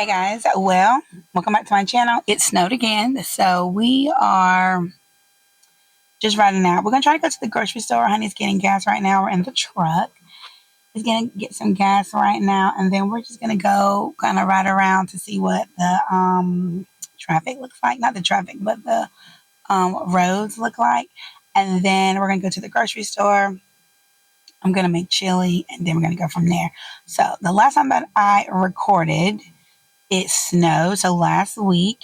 Guys, well, welcome back to my channel. It snowed again, so we are just riding out. We're gonna try to go to the grocery store. Honey's getting gas right now. We're in the truck. He's gonna get some gas right now, and then we're just gonna go kind of ride around to see what the traffic looks like. Not the traffic, but the roads look like. And then we're gonna go to the grocery store. I'm gonna make chili, and then we're gonna go from there. So the last time that I recorded, it snowed. So last week,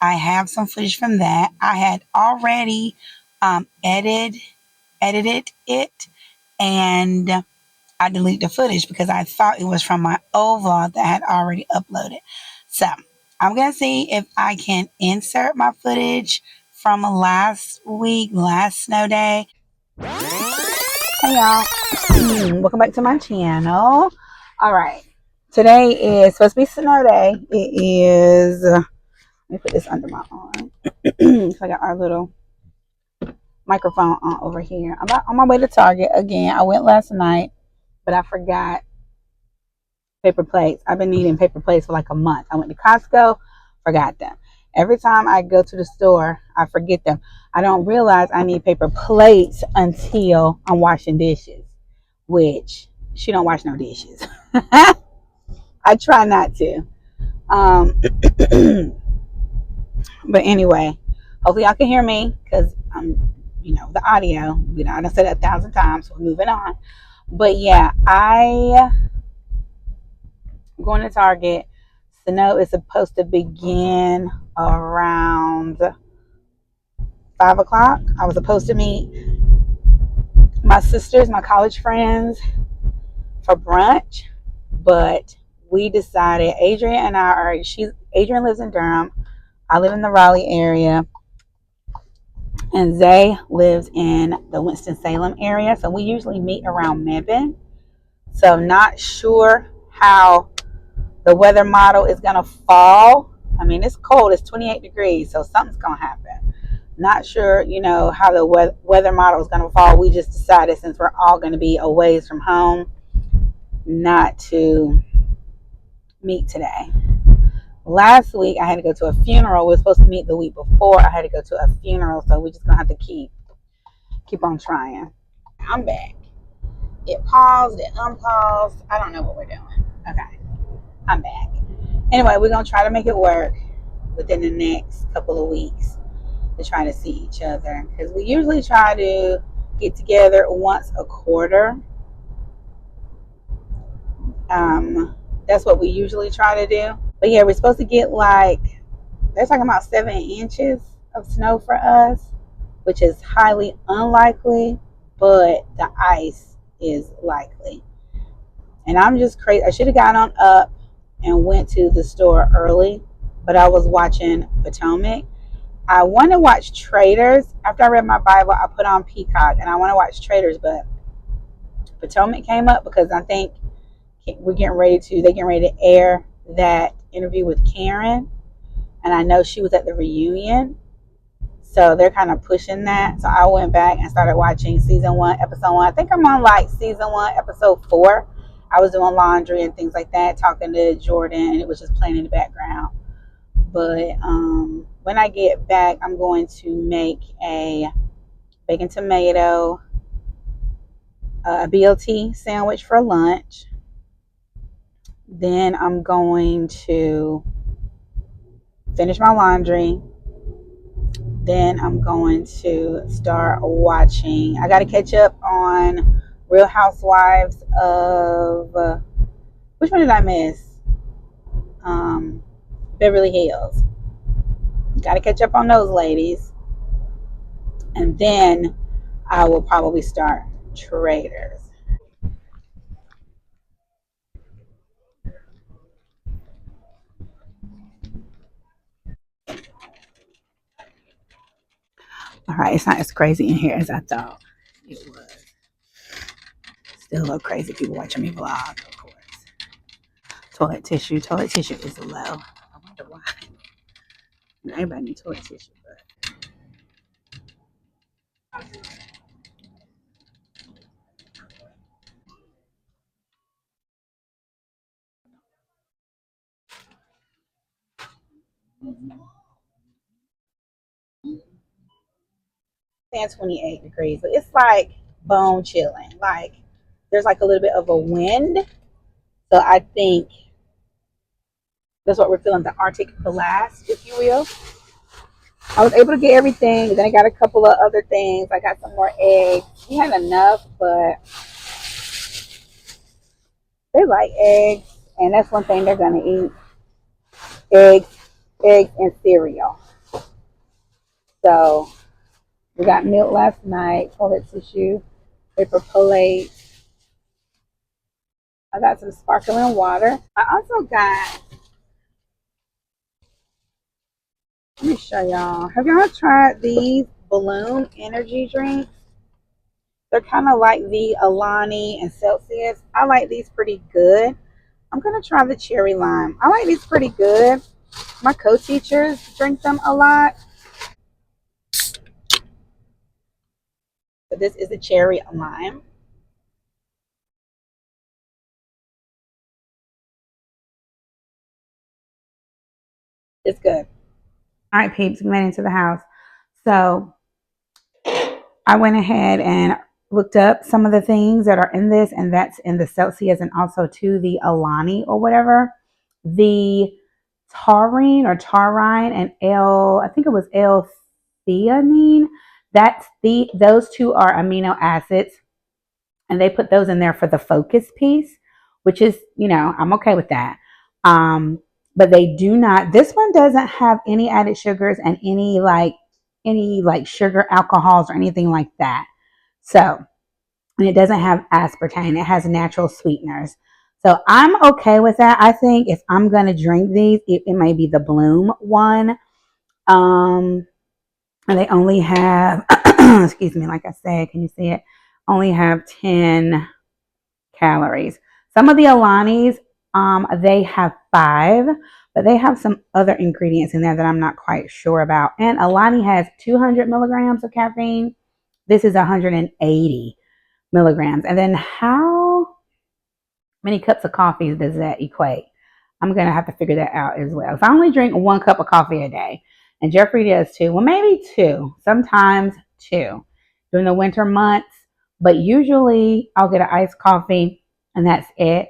I have some footage from that. I had already edited it, and I deleted the footage because I thought it was from my old vlog that I had already uploaded. So I'm going to see if I can insert my footage from last week, last snow day. Hey y'all, welcome back to my channel. All right, today is supposed to be snow day. It is, let me put this under my arm. So I got our little microphone on over here. I'm on my way to Target again. I went last night, but I forgot paper plates. I've been needing paper plates for like a month. I went to Costco, forgot them. Every time I go to the store, I forget them. I don't realize I need paper plates until I'm washing dishes, which she don't wash no dishes. I try not to. But anyway, hopefully y'all can hear me because the audio, I done said it 1,000 times, so we're moving on. But yeah, I'm going to Target. Snow is supposed to begin around 5 o'clock. I was supposed to meet my sisters, my college friends, for brunch, but we decided, Adrian lives in Durham. I live in the Raleigh area, and Zay lives in the Winston-Salem area. So we usually meet around Mebane. So not sure how the weather model is going to fall. I mean, it's cold. It's 28 degrees, so something's going to happen. Not sure, how the weather model is going to fall. We just decided, since we're all going to be a ways from home, not to meet today. Last week, I had to go to a funeral. We were supposed to meet the week before. I had to go to a funeral, so we're just going to have to keep on trying. I'm back. It paused, it unpaused. I don't know what we're doing. Okay, I'm back. Anyway, we're going to try to make it work within the next couple of weeks to try to see each other, because we usually try to get together once a quarter. That's what we usually try to do. But yeah, we're supposed to get they're talking about 7 inches of snow for us, which is highly unlikely, but the ice is likely. And I'm just crazy. I should have gotten on up and went to the store early, but I was watching Potomac. I want to watch Traders. After I read my Bible, I put on Peacock, and I want to watch Traders, but Potomac came up because I think they're getting ready to air that interview with Karen, and I know she was at the reunion, so they're kind of pushing that. So I went back and started watching season 1, episode 1. I think I'm on season 1, episode 4. I was doing laundry and things like that, talking to Jordan, and it was just playing in the background. But when I get back, I'm going to make a bacon tomato, a BLT sandwich for lunch. Then I'm going to finish my laundry. Then I'm going to start watching. I got to catch up on Real Housewives of, which one did I miss? Beverly Hills. Got to catch up on those ladies. And then I will probably start Traders. All right, it's not as crazy in here as I thought it was. Still a little crazy people watching me vlog, of course. Toilet tissue is low. I wonder why. Everybody needs toilet tissue, but Saying 28 degrees, but it's like bone chilling. Like there's like a little bit of a wind. So I think that's what we're feeling, the Arctic blast, if you will. I was able to get everything. Then I got a couple of other things. I got some more eggs. We had enough, but they like eggs, and that's one thing they're gonna eat: eggs, eggs, and cereal. So we got milk last night, toilet tissue, paper plate. I got some sparkling water. I also got. Let me show y'all. Have y'all tried these balloon energy drinks? They're kind of like the Alani and Celsius. I like these pretty good. I'm gonna try the cherry lime. I like these pretty good. My co-teachers drink them a lot. But this is the cherry lime. It's good. All right, peeps, we went into the house. So I went ahead and looked up some of the things that are in this, and that's in the Celsius and also to the Alani or whatever. The taurine and I think it was L-theanine. Those two are amino acids, and they put those in there for the focus piece, which is, I'm okay with that. But they do not. This one doesn't have any added sugars and any sugar alcohols or anything like that. So, and it doesn't have aspartame. It has natural sweeteners. So I'm okay with that. I think if I'm gonna drink these, it may be the Bloom one. And they only have, excuse me, like I said, can you see it? Only have 10 calories. Some of the Alanis, they have 5, but they have some other ingredients in there that I'm not quite sure about. And Alani has 200 milligrams of caffeine. This is 180 milligrams. And then how many cups of coffee does that equate? I'm going to have to figure that out as well. If I only drink 1 cup of coffee a day, and Jeffrey does too, well, maybe 2, sometimes 2 during the winter months, but usually I'll get an iced coffee and that's it.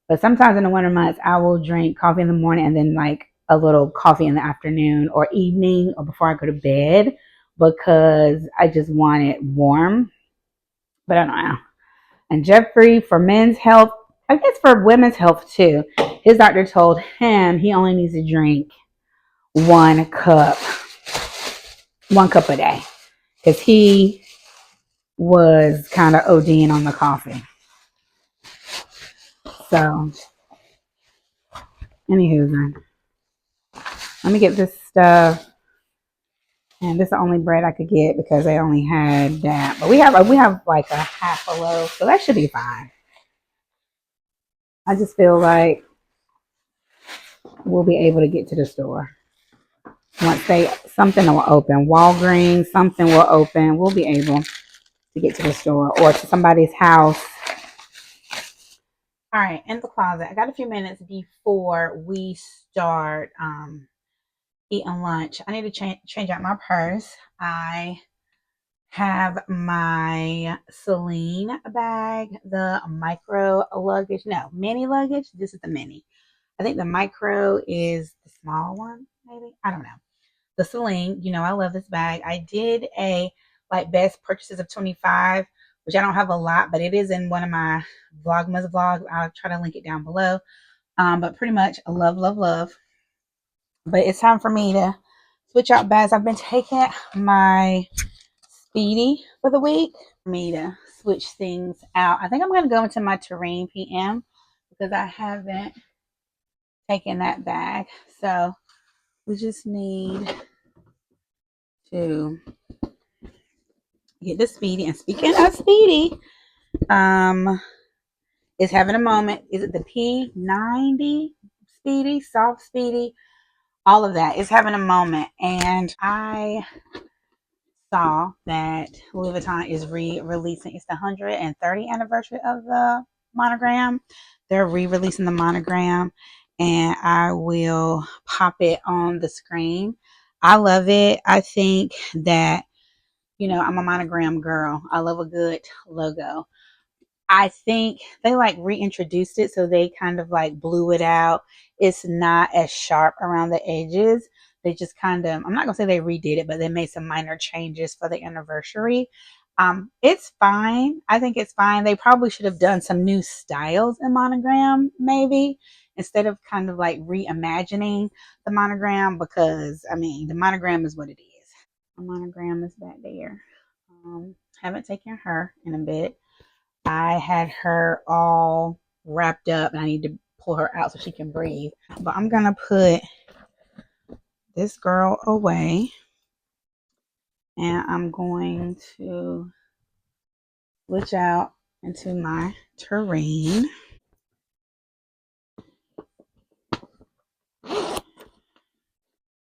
But sometimes in the winter months, I will drink coffee in the morning and then like a little coffee in the afternoon or evening or before I go to bed because I just want it warm. But I don't know. And Jeffrey, for men's health, I guess for women's health too, his doctor told him he only needs to drink 1 cup, 1 cup a day, because he was kind of ODing on the coffee. So, anywho, then let me get this stuff, and this is the only bread I could get because they only had that. But we have like a half a loaf, so that should be fine. I just feel like we'll be able to get to the store. Once something will open, Walgreens, something will open, we'll be able to get to the store or to somebody's house. All right, in the closet. I got a few minutes before we start eating lunch. I need to change out my purse. I have my Celine bag, the micro luggage. No, mini luggage. This is the mini. I think the micro is the small one, maybe. I don't know. The Celine, I love this bag. I did a like best purchases of 25, which I don't have a lot, but it is in one of my Vlogmas vlogs. I'll try to link it down below. But pretty much I love, love, love. But it's time for me to switch out bags. I've been taking my SPEEDY for the week. For me to switch things out. I think I'm going to go into my TURENE PM because I haven't taken that bag. So we just need to get the SPEEDY. And speaking of SPEEDY, is having a moment. Is it the P90 SPEEDY, soft SPEEDY? All of that is having a moment. And I saw that Louis Vuitton is re-releasing. It's the 130th anniversary of the monogram. They're re-releasing the monogram. and I will pop it on the screen. I love it. I think that, I'm a monogram girl. I love a good logo. I think they like reintroduced it, so they kind of like blew it out. It's not as sharp around the edges. They just kind of, I'm not gonna say they redid it, but they made some minor changes for the anniversary. It's fine. I think it's fine. They probably should have done some new styles in monogram, maybe, instead of kind of like reimagining the monogram, because I mean, the monogram is what it is. The monogram is back there. Haven't taken her in a bit. I had her all wrapped up and I need to pull her out so she can breathe. But I'm going to put this girl away and I'm going to switch out into my TURENE.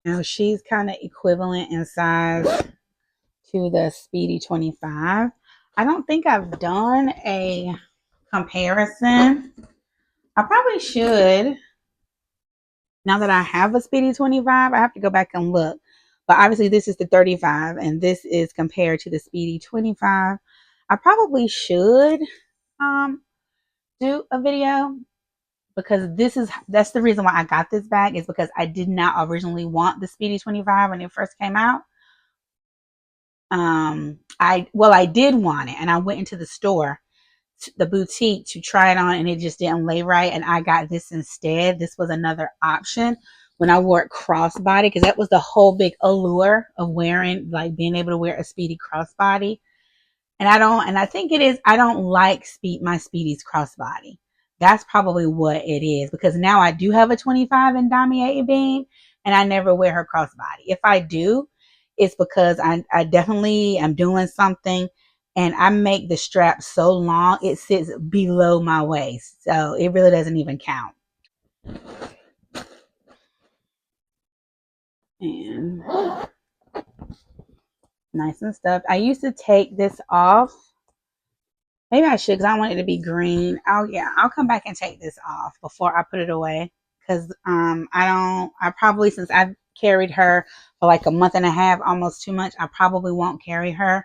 Now she's kind of equivalent in size to the SPEEDY 25. I don't think I've done a comparison. I probably should. Now that I have a SPEEDY 25, I have to go back and look. But obviously this is the 35 and this is compared to the SPEEDY 25. I probably should do a video, because that's the reason why I got this bag, is because I did not originally want the SPEEDY 25 when it first came out. I did want it, and I went into the store, the boutique, to try it on, and it just didn't lay right, and I got this instead. This was another option when I wore it crossbody, because that was the whole big allure of wearing, like, being able to wear a SPEEDY crossbody. And I think it is, I don't like my SPEEDY's crossbody. That's probably what it is, because now I do have a 25 in Damier Ebene and I never wear her crossbody. If I do, it's because I definitely am doing something and I make the strap so long it sits below my waist. So it really doesn't even count. And nice and stuffed. I used to take this off. Maybe I should, because I want it to be green. Oh yeah, I'll come back and take this off before I put it away. Because I probably, since I've carried her for like a month and a half, almost 2 months, I probably won't carry her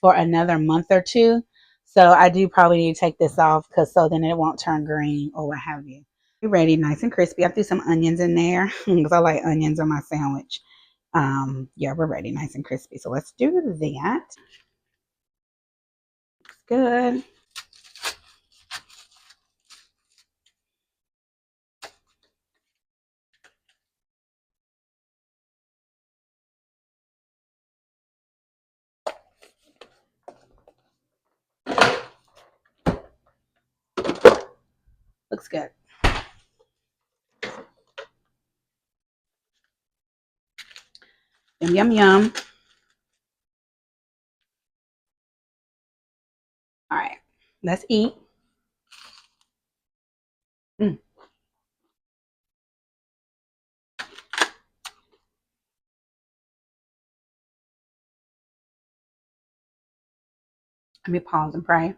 for another month or two. So I do probably need to take this off, because so then it won't turn green or what have you. We're ready, nice and crispy. I threw some onions in there because I like onions on my sandwich. Yeah, we're ready, nice and crispy. So let's do that. Looks good. Looks good. Yum, yum, yum. All right, let's eat. Mm. Let me pause and pray.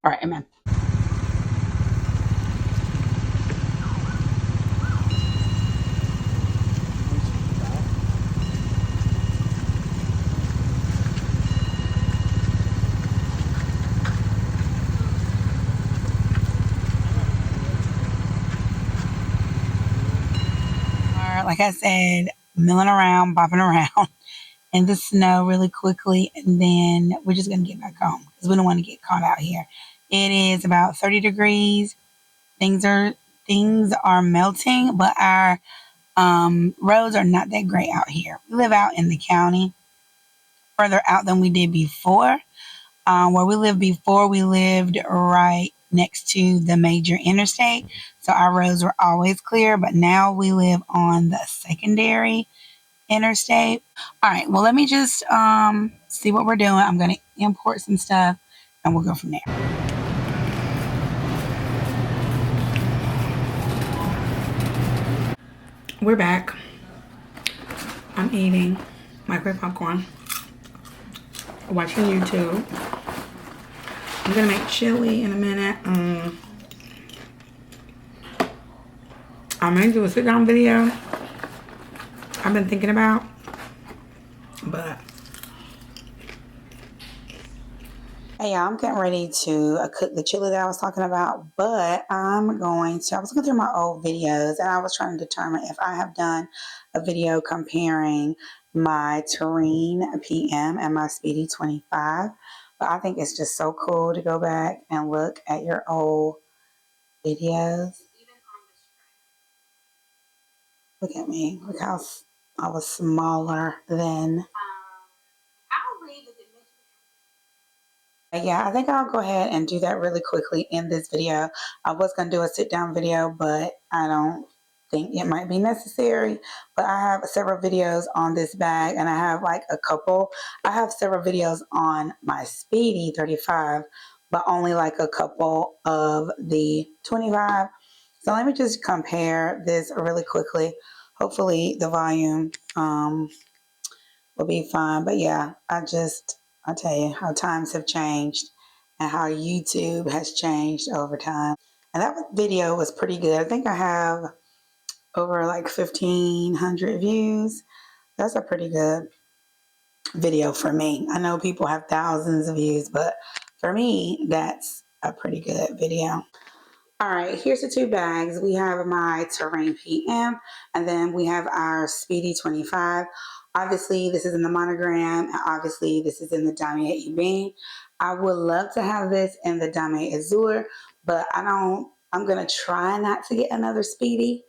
All right, amen. All right, like I said, milling around, bopping around in the snow really quickly, and then we're just gonna get back home because we don't want to get caught out here. It is about 30 degrees. Things are melting, but our roads are not that great out here. We live out in the county, further out than we did before. Where we lived before, we lived right next to the major interstate, so our roads were always clear. But now we live on the secondary interstate. All right, well, let me just see what we're doing. I'm going to import some stuff, and we'll go from there. We're back. I'm eating microwave popcorn, watching YouTube. I'm gonna make chili in a minute. I may do a sit down video I've been thinking about, but hey, y'all, I'm getting ready to cook the chili that I was talking about, but I was going through my old videos and I was trying to determine if I have done a video comparing my TURENE PM and my SPEEDY 25. But I think it's just so cool to go back and look at your old videos. Look at me. Look how I was smaller then. Yeah, I think I'll go ahead and do that really quickly in this video. I was going to do a sit down video, but I don't think it might be necessary. But I have several videos on this bag, and I have I have several videos on my SPEEDY 35, but only like a couple of the 25. So let me just compare this really quickly. Hopefully the volume will be fine. But yeah, I'll tell you how times have changed and how YouTube has changed over time. And that video was pretty good. I think I have over like 1,500 views. That's a pretty good video for me. I know people have thousands of views, but for me, that's a pretty good video. All right, here's the two bags. We have my TURENE PM, and then we have our SPEEDY 25. Obviously, this is in the monogram, and obviously, this is in the damier ebene. I would love to have this in the damier azur, but I'm going to try not to get another SPEEDY.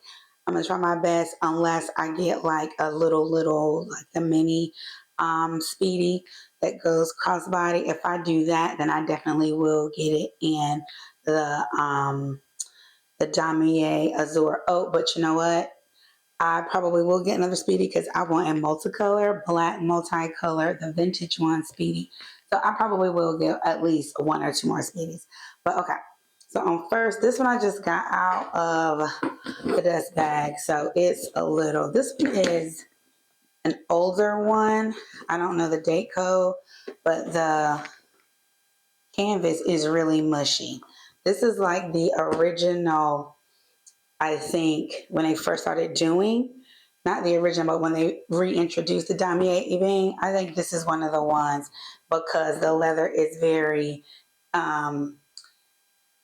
I'm going to try my best unless I get like a little, like the mini SPEEDY that goes crossbody. If I do that, then I definitely will get it in the damier azur. Oh, but you know what? I probably will get another SPEEDY because I want a multicolor, black multicolor, the vintage one SPEEDY. So I probably will get at least one or two more SPEEDYs. But okay. So on first, this one I just got out of the dust bag. So it's this one is an older one. I don't know the date code, but the canvas is really mushy. This is like the original, I think, when they first started doing, not the original, but when they reintroduced the damier ebene, I think this is one of the ones because the leather is very,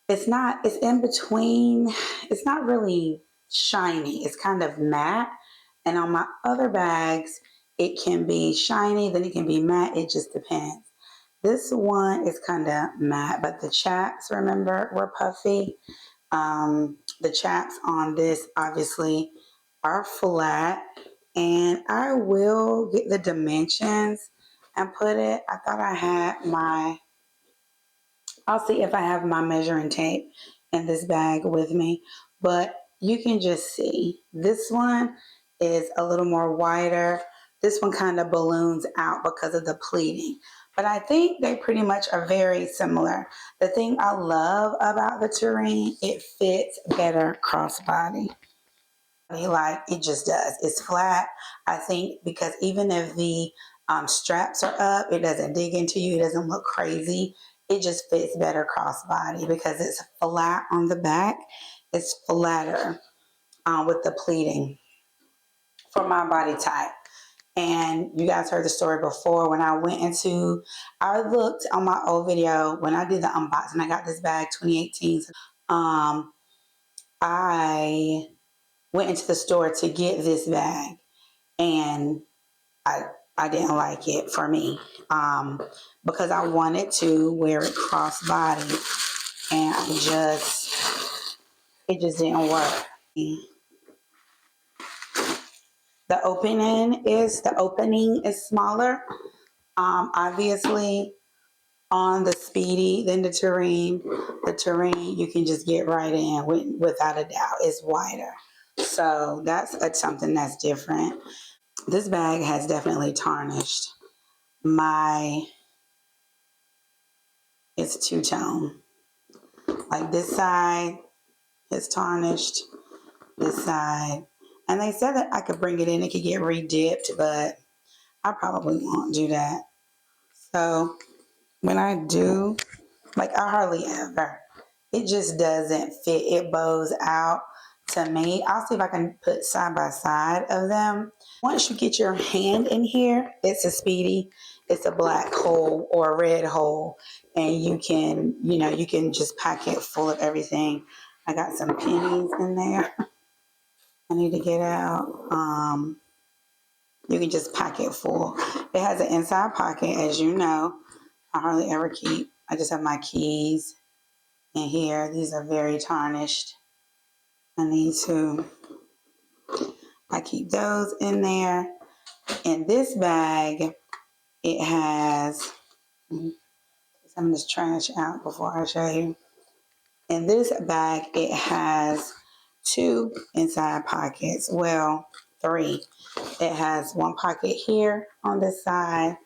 it's in between, it's not really shiny, it's kind of matte. And on my other bags, it can be shiny, then it can be matte, it just depends. This one is kind of matte, but the chaps, remember, were puffy. The chaps on this obviously are flat, and I will get the dimensions and put it. I thought I had I'll see if I have my measuring tape in this bag with me, but you can just see this one is a little more wider. This one kind of balloons out because of the pleating, but I think they pretty much are very similar. The thing I love about the TURENE, it fits better crossbody. Like it just does. It's flat. I think because even if the straps are up, it doesn't dig into you. It doesn't look crazy. It just fits better crossbody because it's flat on the back. It's flatter with the pleating for my body type. And you guys heard the story before when I looked on my old video when I did the unboxing. I got this bag 2018. I went into the store to get this bag, and I didn't like it for me because I wanted to wear it crossbody, and it just didn't work. The opening is smaller. Obviously, on the SPEEDY than the TURENE. The TURENE you can just get right in without a doubt. It's wider, so that's something that's different. This bag has definitely tarnished. It's two-tone. Like this side is tarnished, this side. And they said that I could bring it in, it could get re-dipped, but I probably won't do that. So when I do Like I hardly ever. It just doesn't fit. It bows out to me. I'll see if I can put side by side of them. Once you get your hand in here, it's a Speedy. It's a black hole or a red hole. And you can, you can just pack it full of everything. I got some pennies in there. I need to get out. You can just pack it full. It has an inside pocket, as you know. I hardly ever keep. I just have my keys in here. These are very tarnished. I need to. I keep those in there. In this bag, it has. Some of this trash out before I show you. In this bag, it has 2 inside pockets. Well, 3. It has 1 pocket here on this side,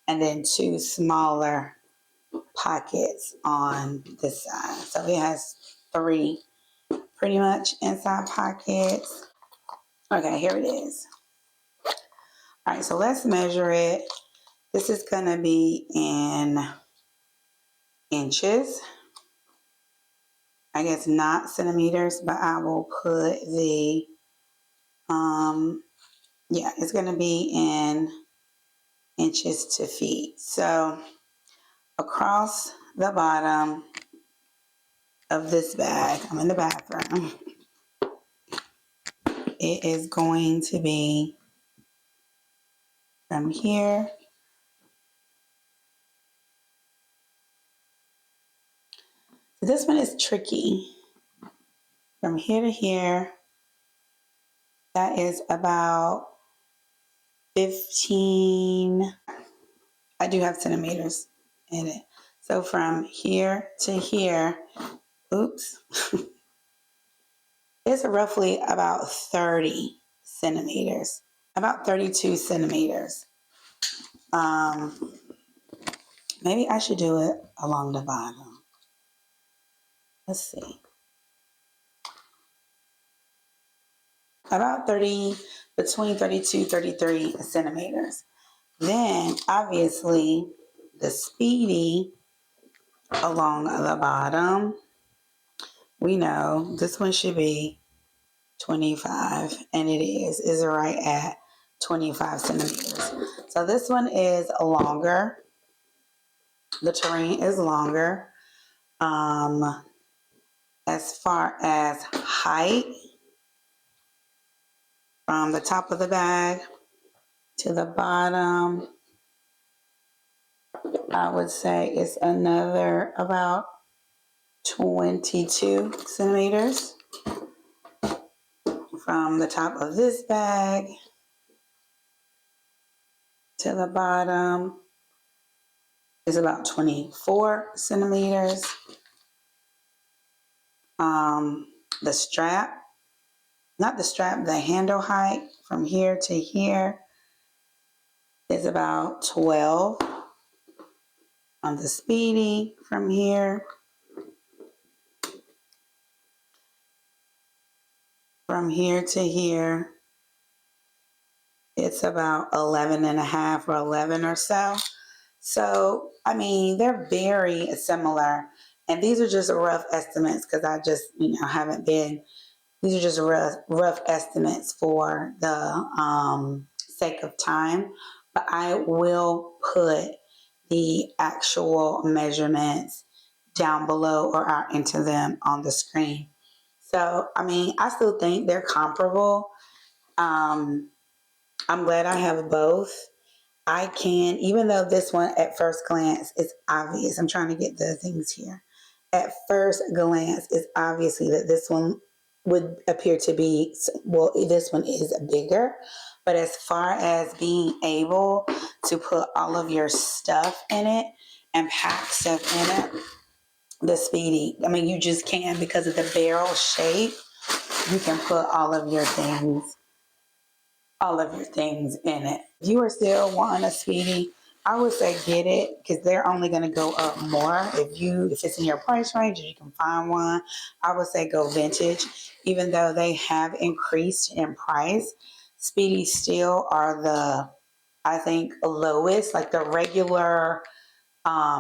and then 2 smaller pockets on this side. So it has 3 pretty much inside pockets. Okay, here it is. All right, so let's measure it. This is going to be in inches. I guess not centimeters, but I will put the, yeah, it's going to be in inches to feet. So across the bottom of this bag, I'm in the bathroom, it is going to be from here this one is tricky. From here to here, that is about 15. I do have centimeters in it. So from here to here, oops, it's roughly about 30 centimeters, about 32 centimeters. Maybe I should do it along the bottom. Let's see. About 30, between 32, 33 centimeters. Then, obviously, the Speedy along the bottom, we know this one should be 25, and it is right at 25 centimeters. So this one is longer. The Turene is longer. As far as height, from the top of the bag to the bottom, I would say it's another about 22 centimeters. From the top of this bag to the bottom is about 24 centimeters. The strap, not the strap, the handle height from here to here is about 12 on the Speedy. From here to here, it's about 11 and a half or 11 or so. So, I mean, they're very similar. And these are just rough estimates because I just, haven't been, these are just rough estimates for the sake of time. But I will put the actual measurements down below or out into them on the screen. So, I mean, I still think they're comparable. I'm glad I have both. I can, even though this one at first glance is obvious, I'm trying to get the things here. At first glance, it's obviously that this one would appear to be, well, this one is bigger. But as far as being able to put all of your stuff in it and pack stuff in it, the Speedy, I mean, you just can because of the barrel shape. You can put all of your things in it. If you are still wanting a Speedy, I would say get it because they're only going to go up more. If it's in your price range, if you can find one, I would say go vintage. Even though they have increased in price, Speedies still are the, I think, lowest. Like the regular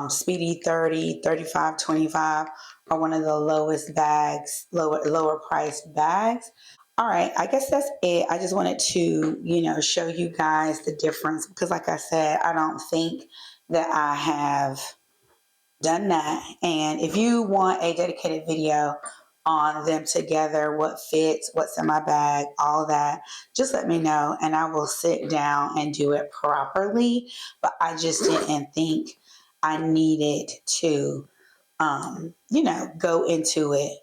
Speedy 30, 35, 25 are one of the lowest bags, lower priced bags. All right, I guess that's it. I just wanted to, show you guys the difference because, like I said, I don't think that I have done that. And if you want a dedicated video on them together, what fits, what's in my bag, all of that, just let me know and I will sit down and do it properly. But I just didn't think I needed to, go into it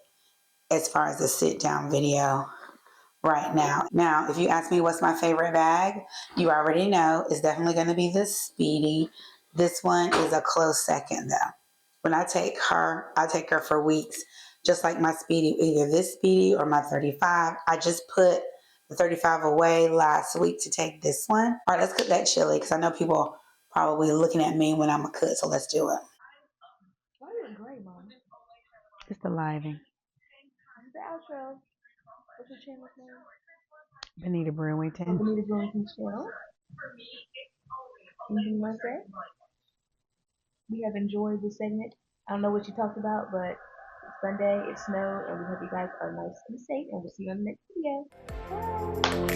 as far as a sit down video right now. Now, if you ask me what's my favorite bag, you already know it's definitely going to be the Speedy. This one is a close second though. When I take her for weeks, just like my Speedy, either this Speedy or my 35. I just put the 35 away last week to take this one. All right, let's cook that chili because I know people probably looking at me when I'm a cook, so let's do it. Why are you great, Mom? It's the living. This is the outro. What's your channel's name? Benita Brewington. Benita Brewington channel. Anything you want to say? We have enjoyed this segment. I don't know what you talked about, but it's Sunday, it snowed, and we hope you guys are nice and safe, and we'll see you on the next video. Bye!